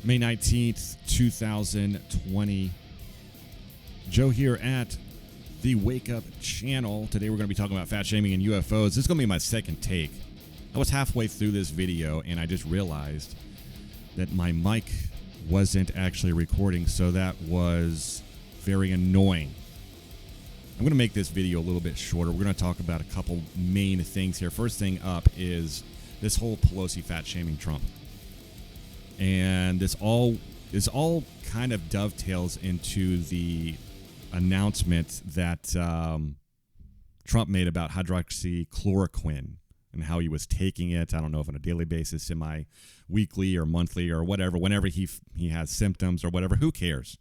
May 19th, 2020. Joe here at the Wake Up Channel. Today we're going to be talking about fat shaming and UFOs. This is going to be my second take. I was halfway through this video and I just realized that my mic wasn't actually recording, so that was very annoying. I'm going to make this video a little bit shorter. We're going to talk about a couple main things here. First thing up is this whole Pelosi fat shaming Trump. And this all kind of dovetails into the announcement that Trump made about hydroxychloroquine and how he was taking it. I don't know if on a daily basis, semi-weekly or monthly or whatever, whenever he has symptoms or whatever. Who cares?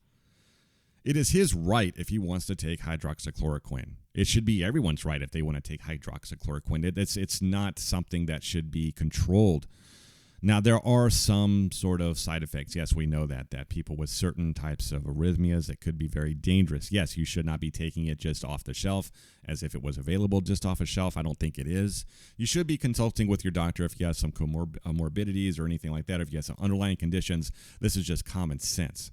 It is his right if he wants to take hydroxychloroquine. It should be everyone's right if they want to take hydroxychloroquine. It's not something that should be controlled. Now, there are some sort of side effects. Yes, we know that people with certain types of arrhythmias, that could be very dangerous. Yes, you should not be taking it just off the shelf as if it was available just off a shelf. I don't think it is. You should be consulting with your doctor if you have some comorbidities or anything like that, or if you have some underlying conditions. This is just common sense.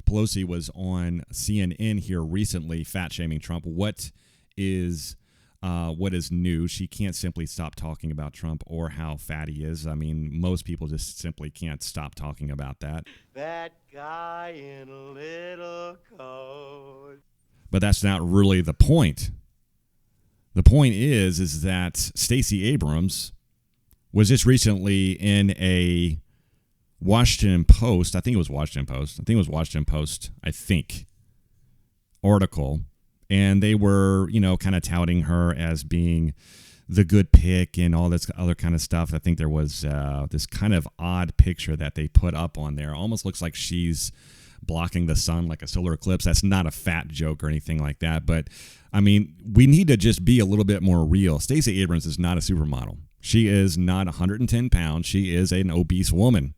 Pelosi was on CNN here recently, fat shaming Trump. What is new? She can't simply stop talking about Trump or how fat he is. I mean, most people just simply can't stop talking about that. That guy in a little coat. But that's not really the point. The point is that Stacey Abrams was just recently in a Washington Post, article, and they were, kind of touting her as being the good pick and all this other kind of stuff. I think there was this kind of odd picture that they put up on there. Almost looks like she's blocking the sun like a solar eclipse. That's not a fat joke or anything like that. But, I mean, we need to just be a little bit more real. Stacey Abrams is not a supermodel. She is not 110 pounds. She is an obese woman.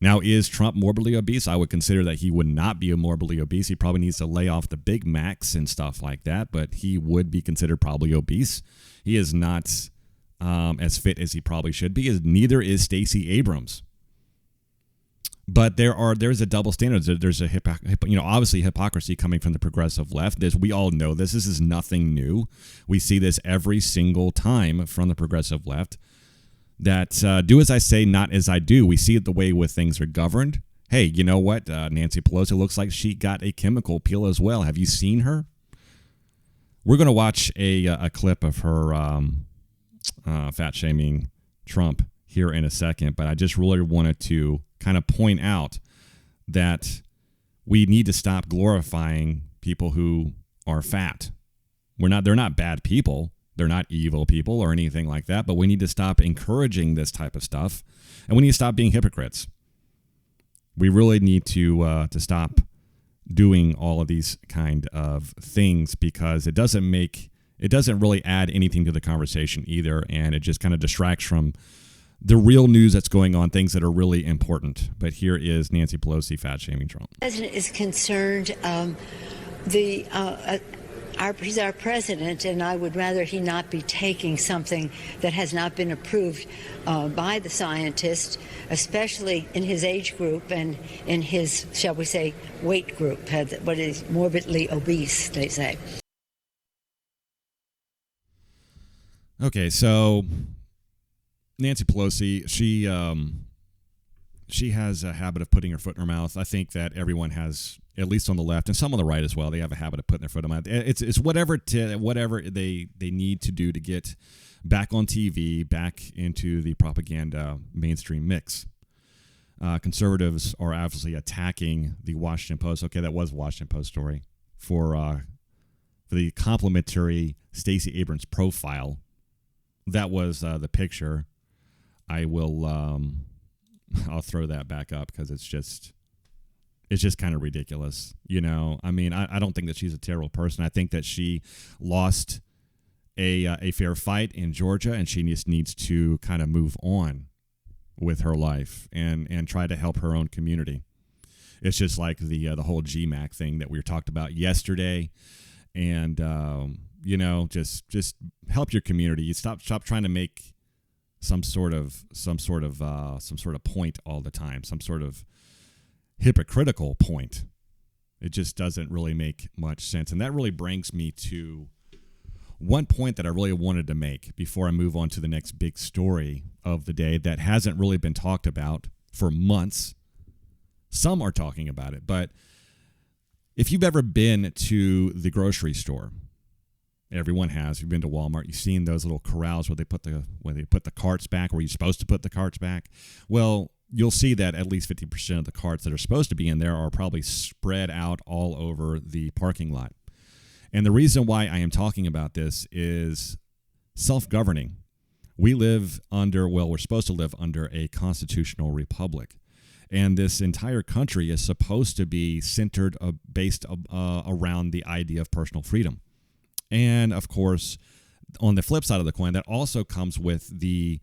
Now, is Trump morbidly obese? I would consider that he would not be morbidly obese. He probably needs to lay off the Big Macs and stuff like that, but he would be considered probably obese. He is not as fit as he probably should be. Neither is Stacey Abrams. But there's a double standard. There's a obviously hypocrisy coming from the progressive left. We all know this. This is nothing new. We see this every single time from the progressive left. That do as I say, not as I do. We see it the way with things are governed. Hey, you know what? Nancy Pelosi looks like she got a chemical peel as well. Have you seen her? We're going to watch a clip of her fat shaming Trump here in a second, but I just really wanted to kind of point out that we need to stop glorifying people who are fat. They're not bad people. They're not evil people or anything like that, but we need to stop encouraging this type of stuff, and we need to stop being hypocrites. We really need to stop doing all of these kind of things because it doesn't really add anything to the conversation either, and it just kind of distracts from the real news that's going on, things that are really important. But here is Nancy Pelosi fat shaming Trump. The president is concerned. He's our president, and I would rather he not be taking something that has not been approved by the scientists, especially in his age group and in his, shall we say, weight group, what is morbidly obese, they say. Okay, so Nancy Pelosi, she has a habit of putting her foot in her mouth. I think that everyone has, at least on the left and some on the right as well, they have a habit of putting their foot in their mouth. It's whatever they need to do to get back on TV, back into the propaganda mainstream mix. Conservatives are obviously attacking the Washington Post. Okay, that was a Washington Post story for the complimentary Stacey Abrams profile. That was the picture. I'll throw that back up because it's just kind of ridiculous. I mean, I don't think that she's a terrible person. I think that she lost a fair fight in Georgia, and she just needs to kind of move on with her life and try to help her own community. It's just like the whole GMAC thing that we talked about yesterday, and just help your community. You stop trying to make some sort of point all the time, some sort of hypocritical point. It just doesn't really make much sense. And that really brings me to one point that I really wanted to make before I move on to the next big story of the day that hasn't really been talked about for months. Some are talking about it, but if you've ever been to the grocery store, everyone has. You've been to Walmart. You've seen those little corrals where they put the carts back, where you're supposed to put the carts back. Well, you'll see that at least 50% of the carts that are supposed to be in there are probably spread out all over the parking lot. And the reason why I am talking about this is self-governing. We're supposed to live under a constitutional republic. And this entire country is supposed to be centered based around the idea of personal freedom. And, of course, on the flip side of the coin, that also comes with the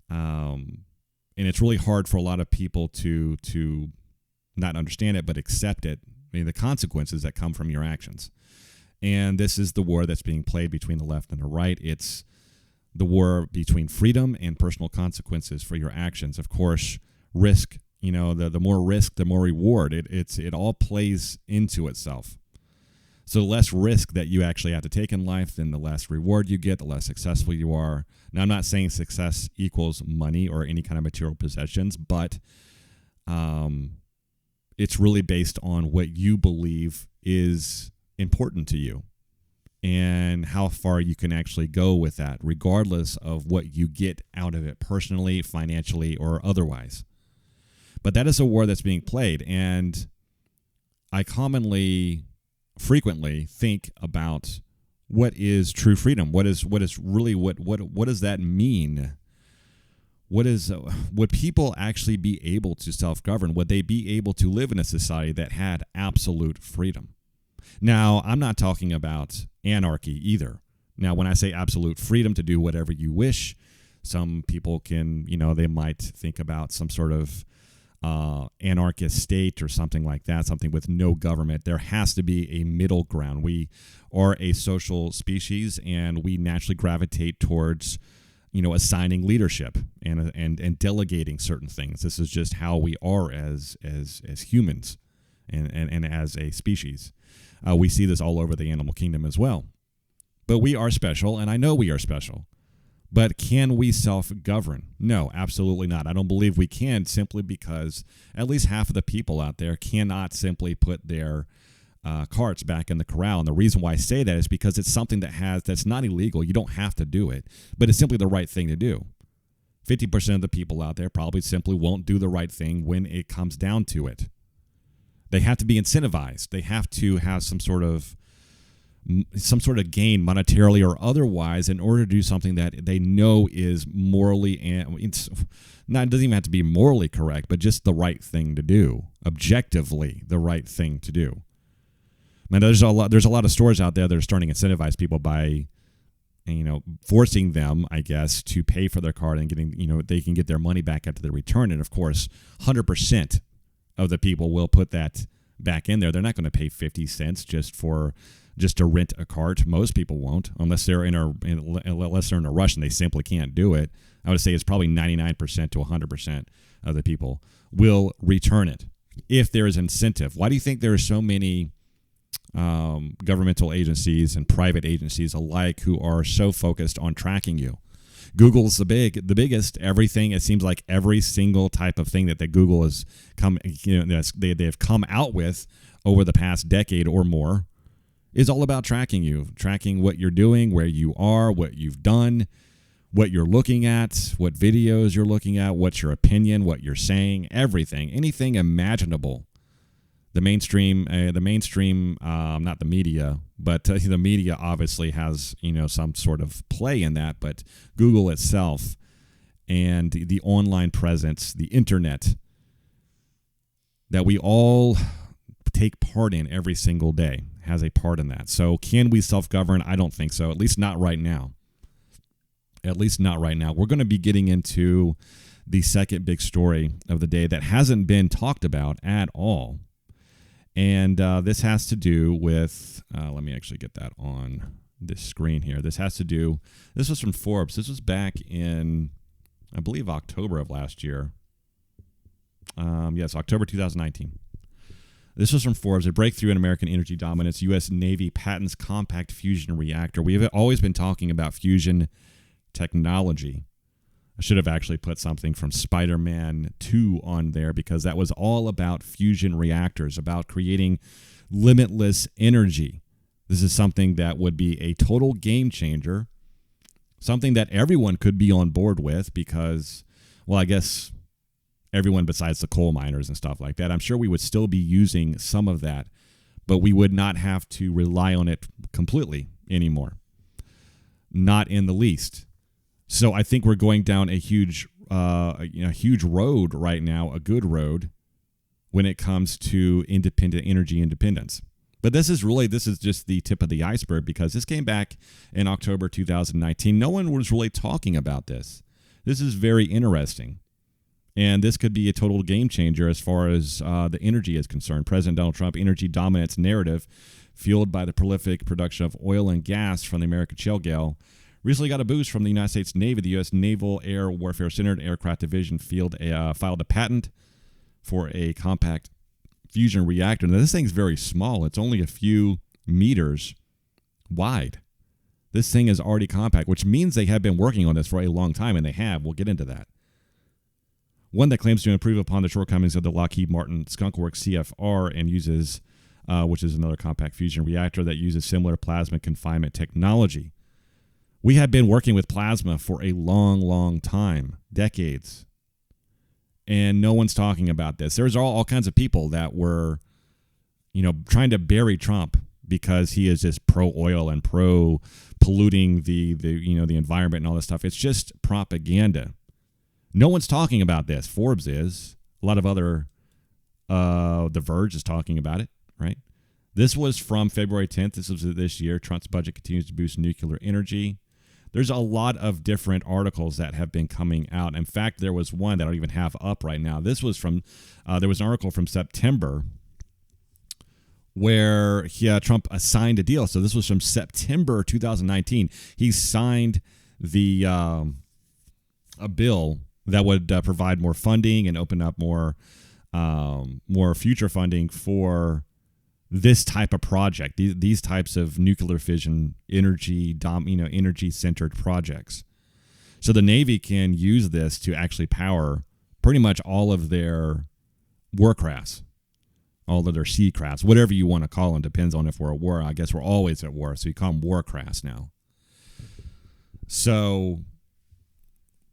and it's really hard for a lot of people to not understand it, but accept it, the consequences that come from your actions. And this is the war that's being played between the left and the right. It's the war between freedom and personal consequences for your actions. Of course, risk, the more risk, the more reward. It all plays into itself. So the less risk that you actually have to take in life, then the less reward you get, the less successful you are. Now, I'm not saying success equals money or any kind of material possessions, but it's really based on what you believe is important to you and how far you can actually go with that, regardless of what you get out of it personally, financially, or otherwise. But that is a war that's being played, and I frequently think about what is true freedom. What does that mean? Would people actually be able to self-govern? Would they be able to live in a society that had absolute freedom? Now, I'm not talking about anarchy either. Now, when I say absolute freedom to do whatever you wish, some people can, they might think about some sort of anarchist state or something like that, something with no government. There has to be a middle ground. We are a social species, and we naturally gravitate towards, assigning leadership and delegating certain things. This is just how we are as humans and as a species. We see this all over the animal kingdom as well. But we are special, and I know we are special. But can we self-govern? No, absolutely not. I don't believe we can, simply because at least half of the people out there cannot simply put their carts back in the corral. And the reason why I say that is because it's something that's not illegal. You don't have to do it, but it's simply the right thing to do. 50% of the people out there probably simply won't do the right thing when it comes down to it. They have to be incentivized. They have to have some sort of gain, monetarily or otherwise, in order to do something that they know is morally, and it doesn't even have to be morally correct, but just the right thing to do, objectively the right thing to do. Man, there's a lot of stores out there that are starting to incentivize people by, forcing them, I guess, to pay for their card and getting, they can get their money back after the return. And of course, 100% of the people will put that back in there. They're not going to pay 50 cents just to rent a cart. Most people won't, unless they're in a rush and they simply can't do it. I would say it's probably 99% to 100% of the people will return it if there is incentive. Why do you think there are so many governmental agencies and private agencies alike who are so focused on tracking you? Google's the biggest. Everything, it seems like every single type of thing that Google has they've come out with over the past decade or more is all about tracking you, tracking what you're doing, where you are, what you've done, what you're looking at, what videos you're looking at, what's your opinion, what you're saying, everything, anything imaginable. The mainstream, not the media, but the media obviously has, some sort of play in that. But Google itself and the online presence, the internet that we all take part in every single day has a part in that. So can we self-govern? I don't think so, at least not right now. At least not right now. We're going to be getting into the second big story of the day that hasn't been talked about at all. And this has to do with, let me actually get that on this screen here. This was from Forbes. This was back in I believe October of last year. Yes, October 2019. This was from Forbes. A breakthrough in American energy dominance. U.S. Navy patents compact fusion reactor. We have always been talking about fusion technology. I should have actually put something from Spider-Man 2 on there because that was all about fusion reactors, about creating limitless energy. This is something that would be a total game changer, something that everyone could be on board with because, well, I guess everyone besides the coal miners and stuff like that. I'm sure we would still be using some of that, but we would not have to rely on it completely anymore. Not in the least. So I think we're going down a huge road right now, a good road, when it comes to independent energy independence. But this is just the tip of the iceberg because this came back in October 2019. No one was really talking about this. This is very interesting. And this could be a total game changer as far as the energy is concerned. President Donald Trump, energy dominance narrative fueled by the prolific production of oil and gas from the American Shale Gale, recently got a boost from the United States Navy. The U.S. Naval Air Warfare Center Aircraft Division filed a patent for a compact fusion reactor. Now, this thing's very small. It's only a few meters wide. This thing is already compact, which means they have been working on this for a long time, and they have. We'll get into that. One that claims to improve upon the shortcomings of the Lockheed Martin Skunkworks CFR and uses, which is another compact fusion reactor that uses similar plasma confinement technology. We have been working with plasma for a long, long time, decades, and no one's talking about this. There's all kinds of people that were, trying to bury Trump because he is just pro-oil and pro-polluting the environment and all this stuff. It's just propaganda. No one's talking about this. Forbes is. A lot of other, The Verge is talking about it, right? This was from February 10th. This was this year. Trump's budget continues to boost nuclear energy. There's a lot of different articles that have been coming out. In fact, there was one that I don't even have up right now. This was from, there was an article from September where Trump signed a deal. So this was from September 2019. He signed a bill that would provide more funding and open up more future funding for this type of project, these types of nuclear fission energy-centered projects. So the Navy can use this to actually power pretty much all of their warcrafts, all of their sea crafts, whatever you want to call them. Depends on if we're at war. I guess we're always at war, so you call them warcrafts now. So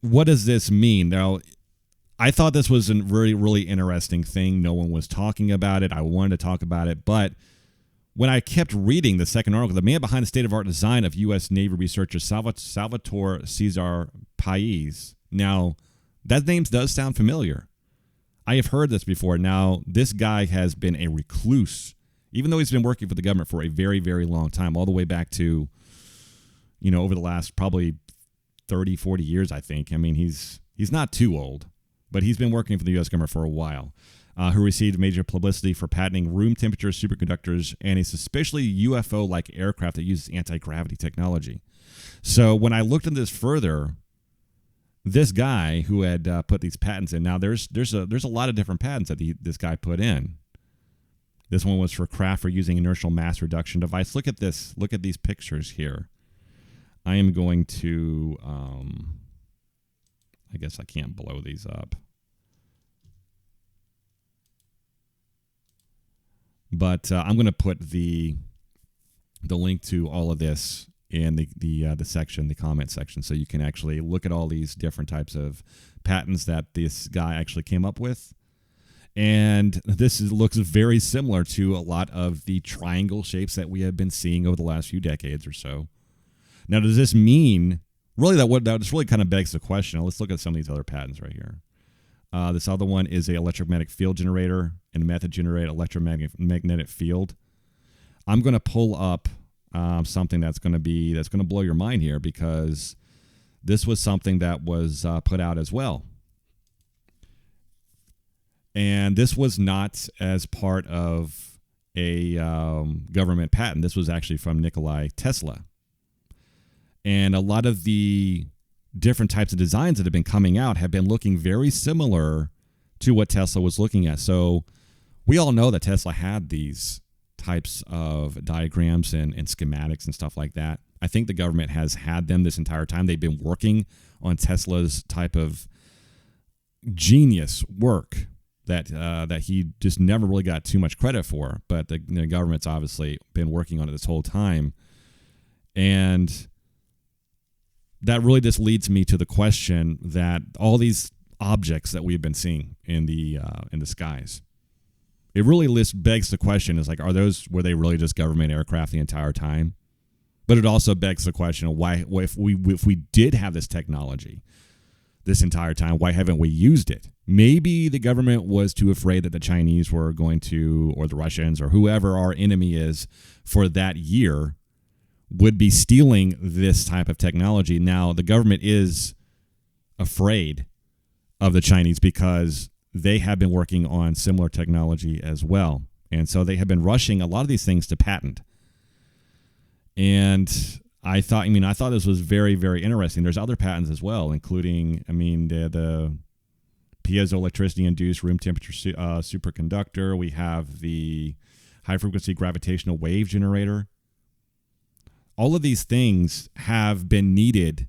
what does this mean? Now, I thought this was a really, really interesting thing. No one was talking about it. I wanted to talk about it. But when I kept reading the second article, the man behind the state-of-the-art design of U.S. Navy researcher Salvatore Cesar Pais. Now, that name does sound familiar. I have heard this before. Now, this guy has been a recluse, even though he's been working for the government for a very, very long time, all the way back to, over the last probably 30, 40 years, I think. I mean, he's not too old. But he's been working for the U.S. government for a while, who received major publicity for patenting room temperature superconductors and a suspiciously UFO-like aircraft that uses anti-gravity technology. So when I looked into this further, this guy who had put these patents in, now there's a lot of different patents that this guy put in. This one was for craft for using inertial mass reduction device. Look at this. Look at these pictures here. I am going to... I guess I can't blow these up. But I'm going to put the link to all of this in the section, the comment section, so you can actually look at all these different types of patents that this guy actually came up with. And this looks very similar to a lot of the triangle shapes that we have been seeing over the last few decades or so. Now, does this mean... Really, that just really kind of begs the question. Let's look at some of these other patents right here. This other one is a electromagnetic field generator and method generate electromagnetic field. I'm going to pull up something that's going to blow your mind here because this was something that was put out as well. And this was not as part of a government patent. This was actually from Nikola Tesla. And a lot of the different types of designs that have been coming out have been looking very similar to what Tesla was looking at. So we all know that Tesla had these types of diagrams and schematics and stuff like that. I think the government has had them this entire time. They've been working on Tesla's type of genius work that he just never really got too much credit for. But the government's obviously been working on it this whole time. And that really just leads me to the question that all these objects that we've been seeing in the skies, it really begs the question is like, were they really just government aircraft the entire time? But it also begs the question of why if we did have this technology this entire time, why haven't we used it? Maybe the government was too afraid that the Chinese were going to, or the Russians, or whoever our enemy is for that year, would be stealing this type of technology. Now, the government is afraid of the Chinese because they have been working on similar technology as well. And so they have been rushing a lot of these things to patent. And I thought this was very, very interesting. There's other patents as well, including, the piezoelectricity-induced room temperature superconductor. We have the high-frequency gravitational wave generator. All of these things have been needed,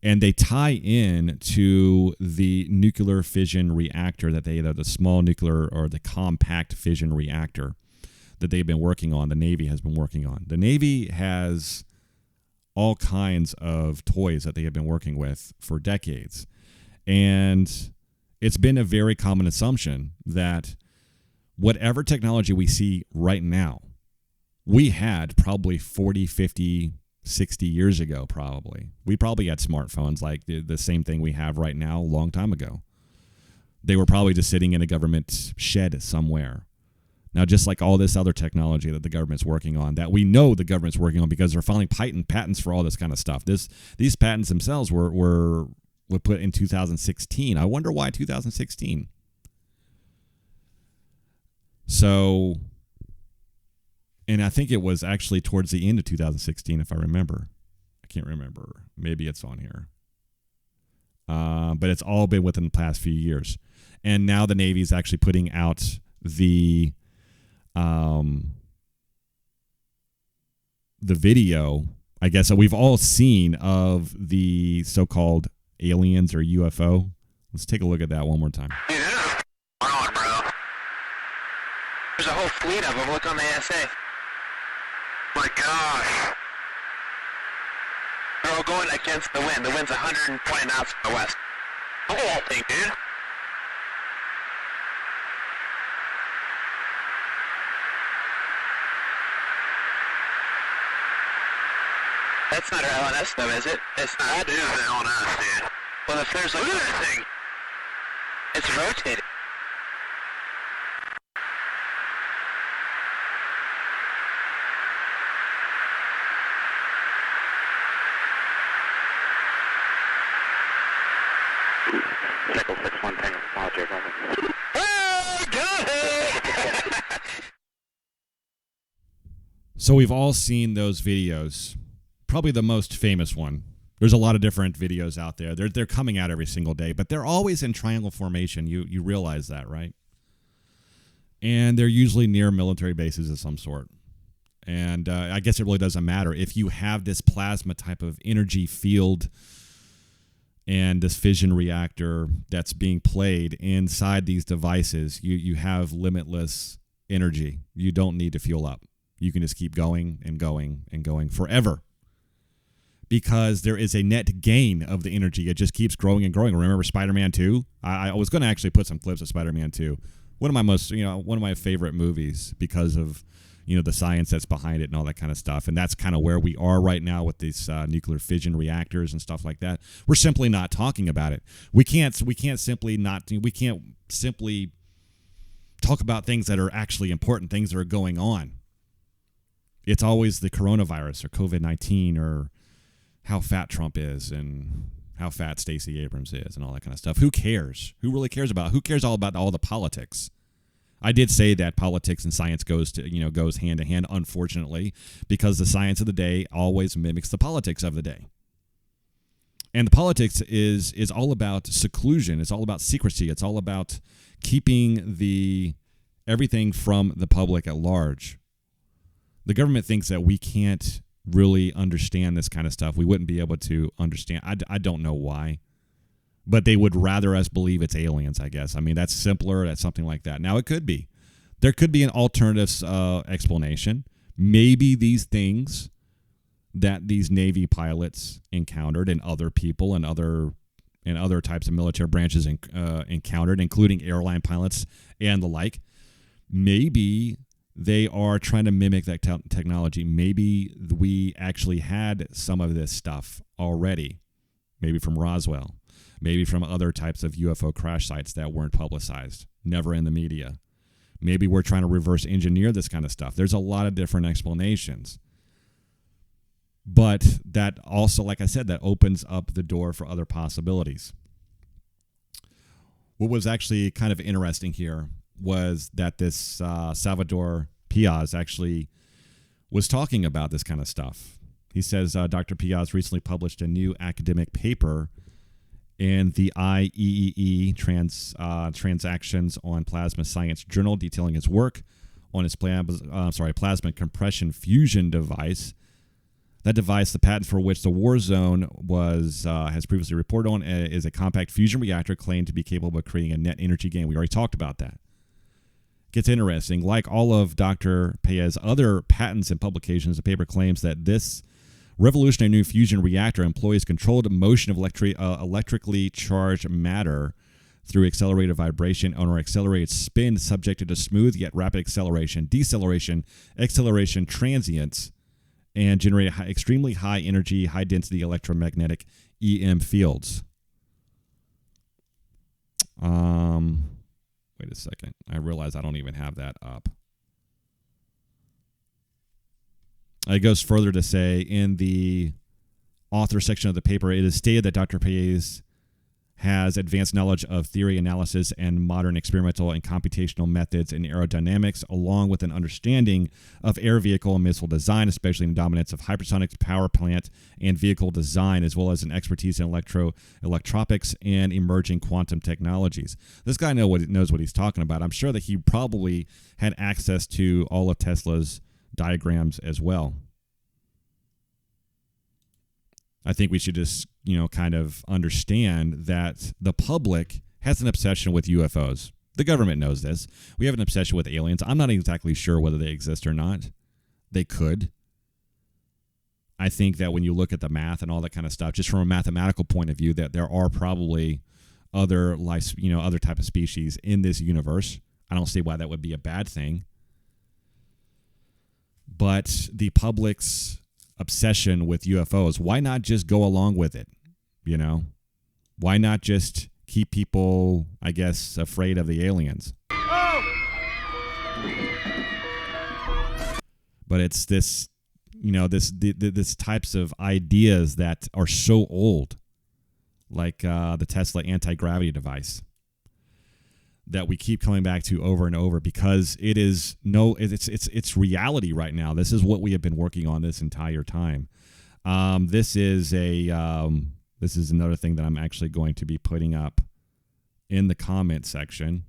and they tie in to the nuclear fission reactor the small nuclear or the compact fission reactor that they've been working on, the Navy has been working on. The Navy has all kinds of toys that they have been working with for decades. And it's been a very common assumption that whatever technology we see right now, we had probably 40, 50, 60 years ago, probably. We probably had smartphones like the same thing we have right now a long time ago. They were probably just sitting in a government shed somewhere. Now, just like all this other technology that the government's working on, that we know the government's working on because they're filing patents for all this kind of stuff. These patents themselves were put in 2016. I wonder why 2016. So, and I think it was actually towards the end of 2016, if I remember. I can't remember. Maybe it's on here. But it's all been within the past few years. And now the Navy is actually putting out the video, I guess, that we've all seen of the so-called aliens or UFO. Let's take a look at that one more time. Dude, this is on, bro. There's a whole fleet of them. Look on the ASA. My gosh. They're all going against the wind. The wind's 120 knots from the west. Look at that thing, dude. That's not our LNS though, is it? It's not. That is the LNS, dude. Well, if there's like... Look at that thing. It's rotating. Nickel 6-1 Tango, Roger, Roger. Oh, got it! So we've all seen those videos. Probably the most famous one. There's a lot of different videos out there. They're coming out every single day, but they're always in triangle formation. You realize that, right? And they're usually near military bases of some sort. And I guess it really doesn't matter. If you have this plasma type of energy field and this fission reactor that's being played inside these devices, you have limitless energy. You don't need to fuel up. You can just keep going and going and going forever. Because there is a net gain of the energy. It just keeps growing and growing. Remember Spider-Man 2? I was going to actually put some clips of Spider-Man 2. One of my favorite movies because of, the science that's behind it and all that kind of stuff. And that's kind of where we are right now with these nuclear fission reactors and stuff like that. We're simply not talking about it. We can't simply talk about things that are actually important, things that are going on. It's always the coronavirus or COVID-19 or how fat Trump is and how fat Stacey Abrams is and all that kind of stuff. Who cares? Who really cares about? Who cares all about all the politics? I did say that politics and science goes hand in hand, unfortunately, because the science of the day always mimics the politics of the day. And the politics is all about seclusion. It's all about secrecy. It's all about keeping everything from the public at large. The government thinks that we can't really understand this kind of stuff. We wouldn't be able to understand. I don't know why. But they would rather us believe it's aliens, I guess. I mean, that's simpler. That's something like that. Now, it could be. There could be an alternative explanation. Maybe these things that these Navy pilots encountered and other people and other types of military branches encountered, including airline pilots and the like, maybe they are trying to mimic that technology. Maybe we actually had some of this stuff already, maybe from Roswell, maybe from other types of UFO crash sites that weren't publicized, never in the media. Maybe we're trying to reverse engineer this kind of stuff. There's a lot of different explanations. But that also, like I said, that opens up the door for other possibilities. What was actually kind of interesting here was that this Salvador Piaz actually was talking about this kind of stuff. He says Dr. Piaz recently published a new academic paper in the IEEE Transactions on Plasma Science Journal, detailing his work on his plasma compression fusion device. That device, the patent for which the war zone has previously reported on, is a compact fusion reactor claimed to be capable of creating a net energy gain. We already talked about that. Gets interesting. Like all of Dr. Piaz's other patents and publications, the paper claims that this revolutionary new fusion reactor employs controlled motion of electrically charged matter through accelerated vibration or accelerated spin, subjected to smooth yet rapid acceleration, deceleration, acceleration transients, and generate extremely high energy, high density electromagnetic EM fields. Wait a second. I realize I don't even have that up. It goes further to say in the author section of the paper, it is stated that Dr. Piaz has advanced knowledge of theory analysis and modern experimental and computational methods in aerodynamics, along with an understanding of air vehicle and missile design, especially in the dominance of hypersonic power plant and vehicle design, as well as an expertise in electropics and emerging quantum technologies. This guy knows what he's talking about. I'm sure that he probably had access to all of Tesla's diagrams as well. I think we should just, kind of understand that the public has an obsession with UFOs. The government knows this. We have an obsession with aliens. I'm not exactly sure whether they exist or not. They could. I think that when you look at the math and all that kind of stuff, just from a mathematical point of view, that there are probably other life, other type of species in this universe. I don't see why that would be a bad thing. But the public's obsession with UFOs, why not just go along with it? Why not just keep people, I guess, afraid of the aliens? Oh! But it's this, this types of ideas that are so old, like the Tesla anti-gravity device, that we keep coming back to over and over because it's reality right now. This is what we have been working on this entire time. This is another thing that I'm actually going to be putting up in the comment section.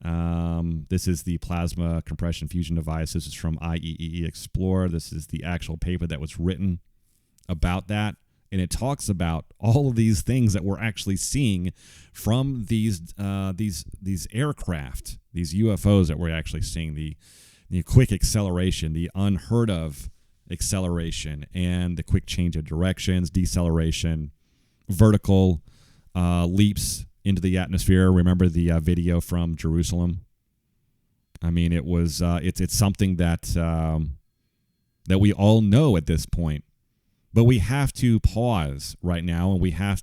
This is the plasma compression fusion device. This is from IEEE Explorer. This is the actual paper that was written about that. And it talks about all of these things that we're actually seeing from these aircraft, these UFOs that we're actually seeing, the quick acceleration, the unheard of acceleration, and the quick change of directions, deceleration, vertical leaps into the atmosphere. Remember the video from Jerusalem? I mean, it was it's something that we all know at this point. But we have to pause right now, and we kind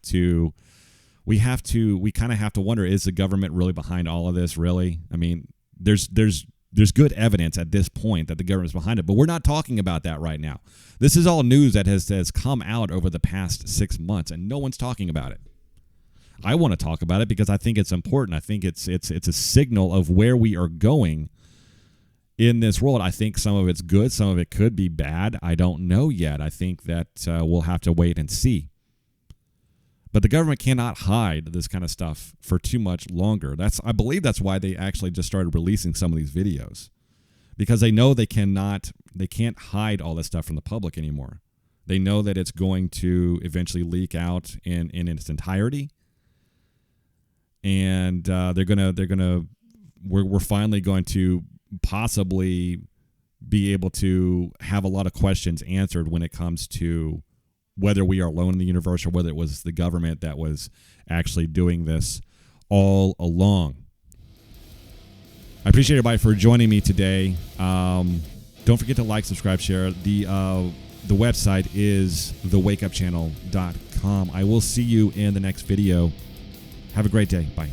of have to wonder, is the government really behind all of this, really? I mean, there's good evidence at this point that the government's behind it, but we're not talking about that right now. This is all news that has come out over the past 6 months, and no one's talking about it. I want to talk about it because I think it's important. I think it's a signal of where we are going in this world. I think some of it's good, some of it could be bad. I don't know yet. I think that we'll have to wait and see. But the government cannot hide this kind of stuff for too much longer. I believe that's why they actually just started releasing some of these videos, because they know they can't hide all this stuff from the public anymore. They know that it's going to eventually leak out in its entirety, and we're finally going to possibly be able to have a lot of questions answered when it comes to whether we are alone in the universe or whether it was the government that was actually doing this all along. I appreciate everybody for joining me today. Don't forget to like, subscribe, share. The website is thewakeupchannel.com. I will see you in the next video. Have a great day. Bye.